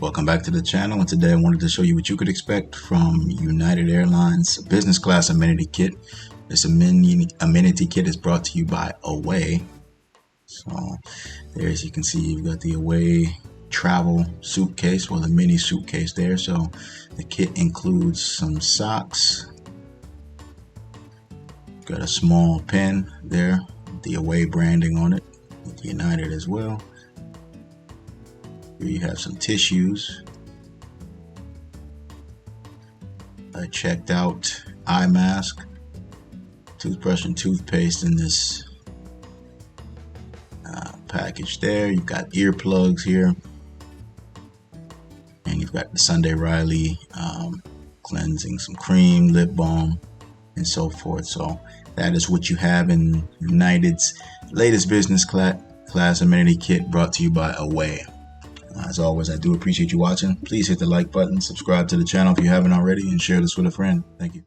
Welcome back to the channel, and today I wanted to show you what you could expect from United Airlines business class amenity kit. This amenity kit is brought to you by Away. So there, as you can see, you've got the Away travel suitcase, well, the mini suitcase there. So the kit includes some socks, got a small pen there, the Away branding on it, with United as well. Here you have some tissues, a checked out eye mask, toothbrush and toothpaste in this package there. You've got earplugs here, and you've got the Sunday Riley cleansing, some cream, lip balm, and so forth. So that is what you have in United's latest business class amenity kit, brought to you by Away. As always, I do appreciate you watching. Please hit the like button, subscribe to the channel if you haven't already, and share this with a friend. Thank you.